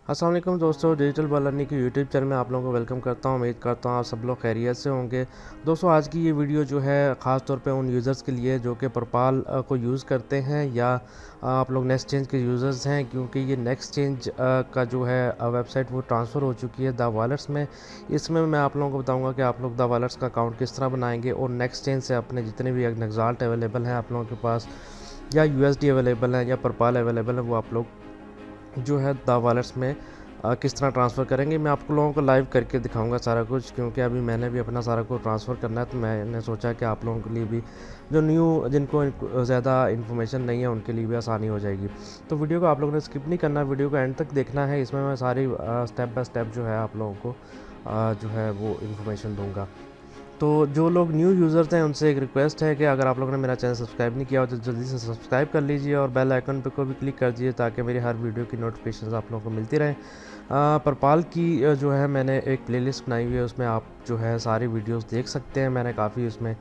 अस्सलाम वालेकुम दोस्तों, डिजिटल लर्निंग के यूट्यूब चैनल में आप लोगों को वेलकम करता हूं। उम्मीद करता हूं आप सब लोग खैरियत से होंगे। दोस्तों, आज की ये वीडियो जो है ख़ास तौर पे उन यूज़र्स के लिए जो कि परपाल को यूज़ करते हैं या आप लोग नेक्स्ट चेंज के यूज़र्स हैं, क्योंकि ये नेक्स्ट चेंज का जो है वेबसाइट वो ट्रांसफ़र हो चुकी है द वॉलेट्स में। इसमें मैं आप लोगों को बताऊँगा कि आप लोग द वॉलेट्स का अकाउंट किस तरह बनाएंगे और नेक्स्ट चेंज से अपने जितने भी नक्साल्ट अवेलेबल हैं आप लोगों के पास, या यूएसडी अवेलेबल हैं या परपाल अवेलेबल है, वो आप लोग जो है द वॉलेट्स में किस तरह ट्रांसफ़र करेंगे। मैं आपको लोगों को लाइव करके दिखाऊंगा सारा कुछ, क्योंकि अभी मैंने भी अपना सारा कुछ ट्रांसफ़र करना है। तो मैंने सोचा कि आप लोगों के लिए भी, जो जिनको ज़्यादा इन्फॉर्मेशन नहीं है, उनके लिए भी आसानी हो जाएगी। तो वीडियो को आप लोगों ने स्किप नहीं करना, वीडियो को एंड तक देखना है। इसमें मैं सारी स्टेप बाय स्टेप जो है आप लोगों को जो है वो इन्फॉर्मेशन दूँगा। तो जो लोग न्यू यूज़र्स हैं उनसे एक रिक्वेस्ट है कि अगर आप लोगों ने मेरा चैनल सब्सक्राइब नहीं किया हो तो जल्दी से सब्सक्राइब कर लीजिए और बेल आइकन पे को भी क्लिक कर दीजिए, ताकि मेरी हर वीडियो की नोटिफिकेशन आप लोगों को मिलती रहें। परपाल की जो है मैंने एक प्लेलिस्ट बनाई हुई है, उसमें आप जो है सारी वीडियोस देख सकते हैं। मैंने काफ़ी उसमें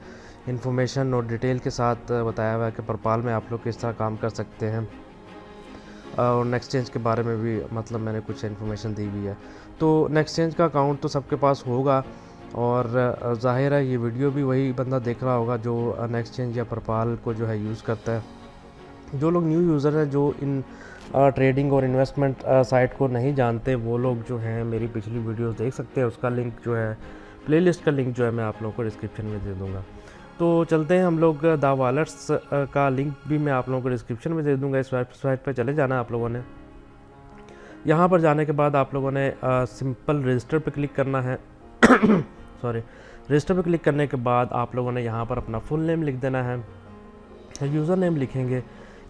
इन्फॉर्मेशन और डिटेल के साथ बताया हुआ है कि परपाल में आप लोग किस तरह काम कर सकते हैं, और नेक्स्ट चेंज के बारे में भी मतलब मैंने कुछ इन्फॉर्मेशन दी हुई है। तो नेक्स्ट चेंज का अकाउंट तो सबके पास होगा, और ज़ाहिर है ये वीडियो भी वही बंदा देख रहा होगा जो नेक्स्ट चेंज या परपाल को जो है यूज़ करता है। जो लोग न्यू यूज़र हैं, जो इन ट्रेडिंग और इन्वेस्टमेंट साइट को नहीं जानते, वो लोग जो हैं मेरी पिछली वीडियोस देख सकते हैं। उसका लिंक जो है, प्लेलिस्ट का लिंक जो है, मैं आप लोगों को डिस्क्रिप्शन में दे दूँगा। तो चलते हैं हम लोग द वॉलेट्स का लिंक भी मैं आप लोगों को डिस्क्रिप्शन में दे दूँगा। इस वेबसाइट पर चले जाना आप लोगों ने। यहाँ पर जाने के बाद आप लोगों ने सिंपल रजिस्टर पर क्लिक करना है। सॉरी, रजिस्टर पर क्लिक करने के बाद आप लोगों ने यहाँ पर अपना फुल नेम लिख देना है, यूज़र नेम लिखेंगे,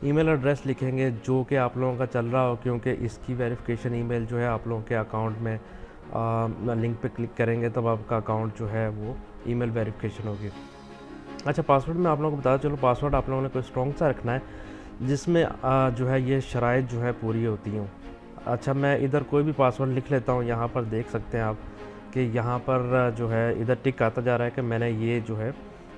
ईमेल एड्रेस लिखेंगे जो कि आप लोगों का चल रहा हो, क्योंकि इसकी वेरिफिकेशन ईमेल जो है आप लोगों के अकाउंट में लिंक पे क्लिक करेंगे तब आपका अकाउंट जो है वो ईमेल वेरिफिकेशन होगी। अच्छा, पासवर्ड में आप लोगों को बता चलो, पासवर्ड आप लोगों ने कोई स्ट्रॉन्ग सा रखना है जिसमें जो है ये शराइत जो है पूरी होती हूँ। अच्छा, मैं इधर कोई भी पासवर्ड लिख लेता हूँ। यहाँ पर देख सकते हैं आप कि यहाँ पर जो है इधर टिक आता जा रहा है कि मैंने ये जो है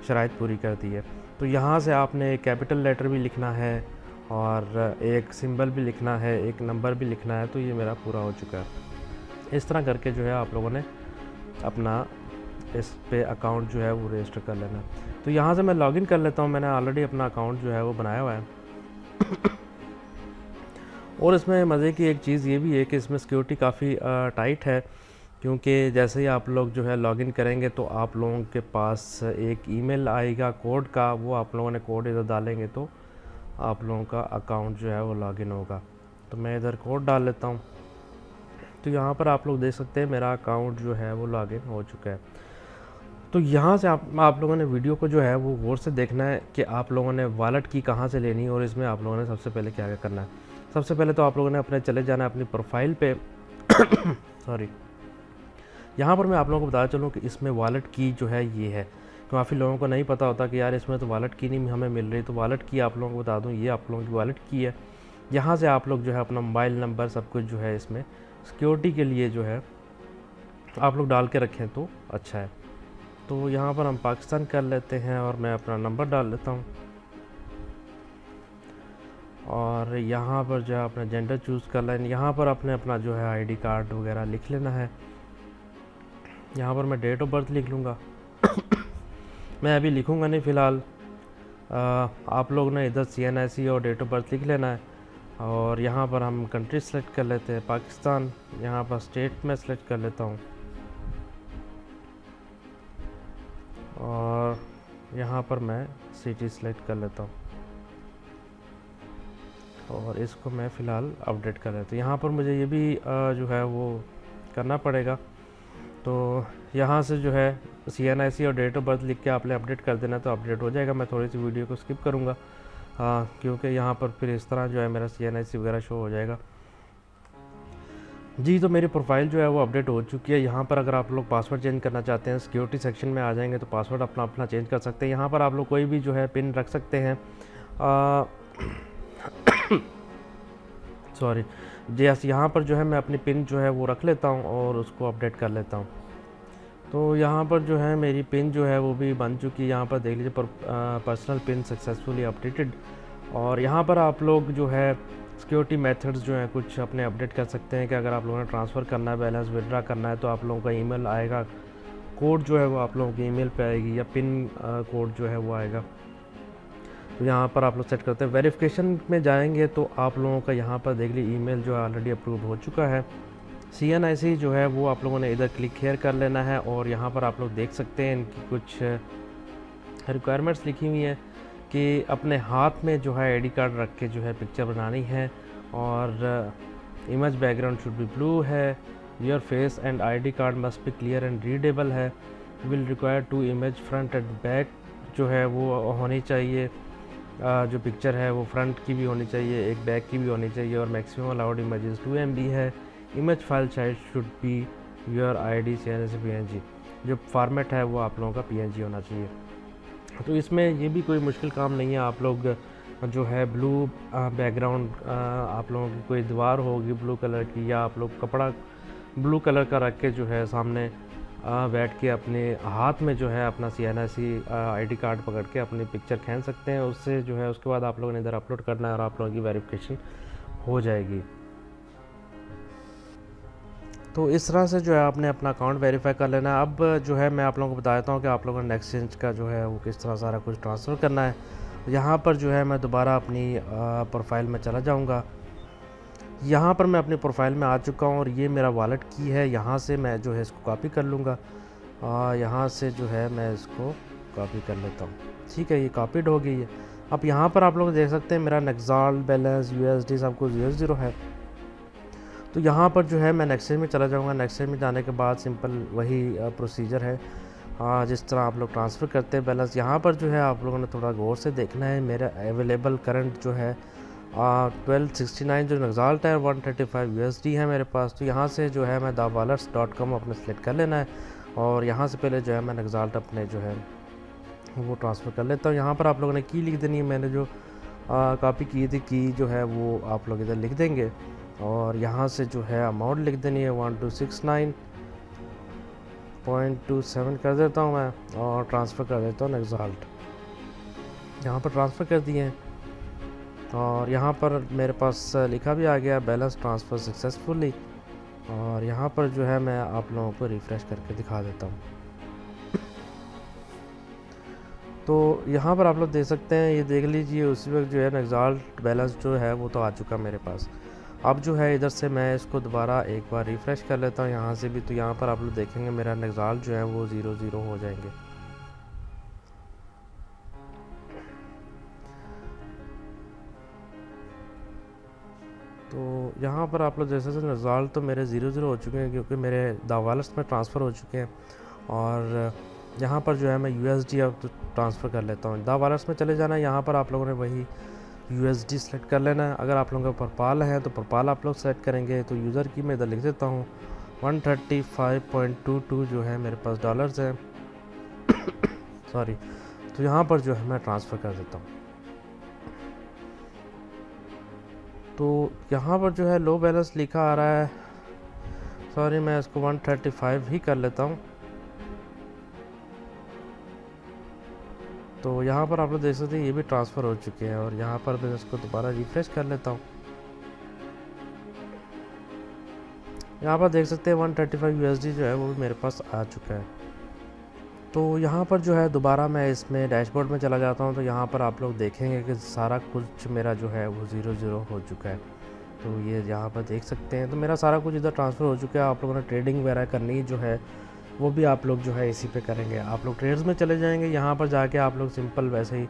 शराइत पूरी कर दी है। तो यहाँ से आपने कैपिटल लेटर भी लिखना है और एक सिंबल भी लिखना है, एक नंबर भी लिखना है। तो ये मेरा पूरा हो चुका है। इस तरह करके जो है आप लोगों ने अपना इस पे अकाउंट जो है वो रजिस्टर कर लेना। तो यहाँ से मैं लॉगिन कर लेता हूँ। मैंने ऑलरेडी अपना अकाउंट जो है वो बनाया हुआ है। और इसमें मज़े की एक चीज़ ये भी है कि इसमें सिक्योरिटी काफ़ी टाइट है, क्योंकि जैसे ही आप लोग जो है लॉगिन करेंगे तो आप लोगों के पास एक ईमेल आएगा कोड का, वो आप लोगों ने कोड इधर डालेंगे तो आप लोगों का अकाउंट जो है वो लॉगिन होगा। तो मैं इधर कोड डाल लेता हूँ। तो यहाँ पर आप लोग देख सकते हैं मेरा अकाउंट जो है वो लॉगिन हो चुका है। तो यहाँ से आप लोगों ने वीडियो को जो है वो गौर से देखना है कि आप लोगों ने वॉलेट की कहाँ से लेनी है, और इसमें आप लोगों ने सबसे पहले क्या क्या करना है। सबसे पहले तो आप लोगों ने अपने चले जाना है अपनी प्रोफाइल पे। सॉरी, यहाँ पर मैं आप लोगों को बताया चलूँ कि इसमें वॉलेट की जो है ये है। काफ़ी लोगों को नहीं पता होता कि यार इसमें तो वॉलेट की नहीं हमें मिल रही। तो वॉलेट की आप लोगों को बता दूँ, ये आप लोगों की वॉलेट की है। यहाँ से आप लोग जो है अपना मोबाइल नंबर सब कुछ जो है इसमें सिक्योरिटी के लिए जो है आप लोग डाल के रखें तो अच्छा है। तो यहाँ पर हम पाकिस्तान कर लेते हैं और मैं अपना नंबर डाल लेता हूँ, और यहाँ पर जो है अपना जेंडर चूज़ कर लें। यहाँ पर अपने अपना जो है आईडी कार्ड वगैरह लिख लेना है। यहाँ पर मैं डेट ऑफ बर्थ लिख लूँगा। मैं अभी लिखूँगा नहीं फ़िलहाल। आप लोग ने इधर CNIC और डेट ऑफ बर्थ लिख लेना है। और यहाँ पर हम कंट्री सेलेक्ट कर लेते हैं पाकिस्तान। यहाँ पर स्टेट में सेलेक्ट कर लेता हूँ, और यहाँ पर मैं सिटी सेलेक्ट कर लेता हूँ, और इसको मैं फ़िलहाल अपडेट कर लेता हूँ। यहाँ पर मुझे ये भी जो है वो करना पड़ेगा। तो यहाँ से जो है CNIC और डेट ऑफ बर्थ लिख के आपने अपडेट कर देना, तो अपडेट हो जाएगा। मैं थोड़ी सी वीडियो को स्किप करूँगा क्योंकि यहाँ पर फिर इस तरह जो है मेरा CNIC वगैरह शो हो जाएगा जी। तो मेरी प्रोफाइल जो है वो अपडेट हो चुकी है। यहाँ पर अगर आप लोग पासवर्ड चेंज करना चाहते हैं, सिक्योरिटी सेक्शन में आ जाएंगे तो पासवर्ड अपना अपना चेंज कर सकते हैं। यहाँ पर आप लोग कोई भी जो है पिन रख सकते हैं। सॉरी जी, यहाँ पर जो है मैं अपनी पिन जो है वो रख लेता हूँ और उसको अपडेट कर लेता हूँ। तो यहाँ पर जो है मेरी पिन जो है वो भी बन चुकी है। यहाँ पर देख लीजिए पर्सनल पिन सक्सेसफुली अपडेटेड। और यहाँ पर आप लोग जो है सिक्योरिटी मेथड्स जो हैं कुछ अपने अपडेट कर सकते हैं कि अगर आप लोगों ने ट्रांसफ़र करना है, बैलेंस विड्रा करना है, तो आप लोगों का ईमेल आएगा, कोड जो है वो आप लोगों के ईमेल पे आएगी, या पिन कोड जो है वो आएगा। तो यहाँ पर आप लोग सेट करते हैं। वेरिफिकेशन में जाएंगे तो आप लोगों का यहाँ पर देख लीजिए ईमेल जो है ऑलरेडी अप्रूव हो चुका है। CNIC जो है वो आप लोगों ने इधर क्लिक हेयर कर लेना है, और यहाँ पर आप लोग देख सकते हैं इनकी कुछ रिक्वायरमेंट्स लिखी हुई हैं कि अपने हाथ में जो है ID कार्ड रख के जो है पिक्चर बनानी है, और image background should be blue है, your face and ID card must be clear and readable है, will require 2 image front and back जो है वो होनी चाहिए, जो पिक्चर है वो फ्रंट की भी होनी चाहिए, एक बैक की भी होनी चाहिए, और मैक्सिमम अलाउड इमेजेस 2 MB है, image file size should be your ID CNC PNG, जो फॉर्मेट है वो आप लोगों का PNG होना चाहिए। तो इसमें ये भी कोई मुश्किल काम नहीं है। आप लोग जो है ब्लू बैकग्राउंड, आप लोगों की कोई दीवार होगी ब्लू कलर की, या आप लोग कपड़ा ब्लू कलर का रख के जो है सामने बैठ के अपने हाथ में जो है अपना CNC ID कार्ड पकड़ के अपनी पिक्चर खींच सकते हैं। उससे जो है उसके बाद आप लोगों ने इधर अपलोड करना है और आप लोगों की वेरिफिकेशन हो जाएगी। तो इस तरह से जो है आपने अपना अकाउंट वेरीफाई कर लेना है। अब जो है मैं आप लोगों को बता देता हूँ कि आप लोगों ने एक्सचेंज का जो है वो किस तरह सारा कुछ ट्रांसफ़र करना है। यहाँ पर जो है मैं दोबारा अपनी प्रोफाइल में चला जाऊँगा। यहाँ पर मैं अपनी प्रोफाइल में आ चुका हूँ, और ये मेरा वॉलेट की है। यहाँ से मैं जो है इसको कॉपी कर लूँगा, यहाँ से जो है मैं इसको कॉपी कर लेता हूँ। ठीक है, ये कॉपीड हो गई है। अब यहाँ पर आप लोग देख सकते हैं मेरा नेक्साल्ट बैलेंस USD सब कुछ 0 है। तो यहाँ पर जो है मैं नेक्सेज में चला जाऊँगा। नेक्सेज में जाने के बाद सिंपल वही प्रोसीजर है जिस तरह आप लोग ट्रांसफ़र करते हैं बैलेंस। यहाँ पर जो है आप लोगों ने थोड़ा गौर से देखना है। मेरा अवेलेबल करंट जो है 1269 जो नेक्साल्ट है, 135 USD है मेरे पास। तो यहाँ से जो है मैं dawallets.com अपने सेलेक्ट कर लेना है, और यहाँ से पहले जो है मैं नेक्साल्ट अपने जो है वो ट्रांसफ़र कर लेता हूँ। यहाँ पर आप लोगों ने की लिख देनी है। मैंने जो कॉपी की थी की जो है वो आप लोग इधर लिख देंगे, और यहाँ से जो है अमाउंट लिख देनी है 1269.27 कर देता हूँ मैं, और ट्रांसफ़र कर देता हूँ नेक्साल्ट। यहाँ पर ट्रांसफ़र कर दिए हैं, और यहाँ पर मेरे पास लिखा भी आ गया बैलेंस ट्रांसफ़र सक्सेसफुली। और यहाँ पर जो है मैं आप लोगों को रिफ़्रेश करके दिखा देता हूँ। तो यहाँ पर आप लोग देख सकते हैं, ये देख लीजिए उसी वक्त जो है नेक्साल्ट बैलेंस जो है वो तो आ चुका मेरे पास। अब जो है इधर से मैं इसको दोबारा एक बार रिफ़्रेश कर लेता हूँ यहाँ से भी। तो यहाँ पर आप लोग देखेंगे मेरा नेक्साल्ट जो है वो 0 हो जाएंगे। तो यहाँ पर आप लोग जैसे नेक्साल्ट तो मेरे 0 हो चुके हैं, क्योंकि मेरे दावालस में ट्रांसफ़र हो चुके हैं। और यहाँ पर जो है मैं USD अब तो ट्रांसफ़र कर लेता हूँ। दावालस में चले जाना है। यहाँ पर आप लोगों ने वही USD सेलेक्ट कर लेना है। अगर आप लोगों का परपाल है तो परपाल आप लोग सेलेक्ट करेंगे। तो यूज़र की मैं इधर लिख देता हूँ 135.22 जो है मेरे पास डॉलर्स है सॉरी। तो यहाँ पर जो है मैं ट्रांसफ़र कर देता हूँ। तो यहाँ पर जो है लो बैलेंस लिखा आ रहा है, सॉरी मैं इसको 135 ही कर लेता हूँ। तो यहाँ पर आप लोग देख सकते हैं ये भी ट्रांसफ़र हो चुके हैं, और यहाँ पर मैं इसको दोबारा रिफ़्रेश कर लेता हूँ। यहाँ पर देख सकते हैं 135 USD जो है वो भी मेरे पास आ चुका है। तो यहाँ पर जो है दोबारा मैं इसमें डैशबोर्ड में चला जाता हूँ। तो यहाँ पर आप लोग देखेंगे कि सारा कुछ मेरा जो है वो 0 हो चुका है। तो ये यहाँ पर देख सकते हैं। तो मेरा सारा कुछ इधर ट्रांसफ़र हो चुका है। आप लोगों ने ट्रेडिंग वगैरह करनी जो है वो भी आप लोग जो है इसी पे करेंगे। आप लोग ट्रेड्स में चले जाएंगे। यहाँ पर जाके आप लोग सिंपल वैसे ही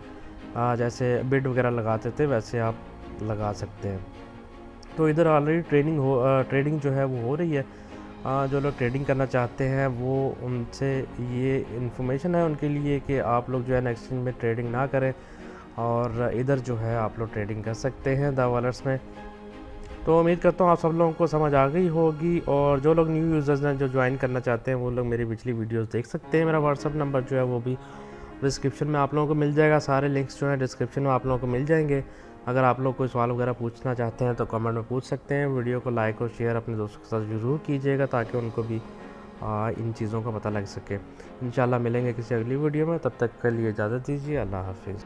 जैसे बिड वगैरह लगाते थे वैसे आप लगा सकते हैं। तो इधर ऑलरेडी ट्रेडिंग जो है वो हो रही है। जो लोग ट्रेडिंग करना चाहते हैं वो उनसे ये इन्फॉर्मेशन है उनके लिए कि आप लोग जो है एक्सचेंज में ट्रेडिंग ना करें, और इधर जो है आप लोग ट्रेडिंग कर सकते हैं दावालर्स में। तो उम्मीद करता हूँ आप सब लोगों को समझ आ गई होगी, और जो लोग न्यू यूज़र्स हैं जो ज्वाइन करना चाहते हैं वो लोग मेरी पिछली वीडियोस देख सकते हैं। मेरा व्हाट्सअप नंबर जो है वो भी डिस्क्रिप्शन में आप लोगों को मिल जाएगा। सारे लिंक्स जो हैं डिस्क्रिप्शन में आप लोगों को मिल जाएंगे। अगर आप लोग कोई सवाल वगैरह पूछना चाहते हैं तो कमेंट में पूछ सकते हैं। वीडियो को लाइक और शेयर अपने दोस्तों के साथ ज़रूर कीजिएगा ताकि उनको भी इन चीज़ों का पता लग सके। इंशाल्लाह मिलेंगे किसी अगली वीडियो में, तब तक के लिए इजाज़त दीजिए। अल्लाह हाफिज़।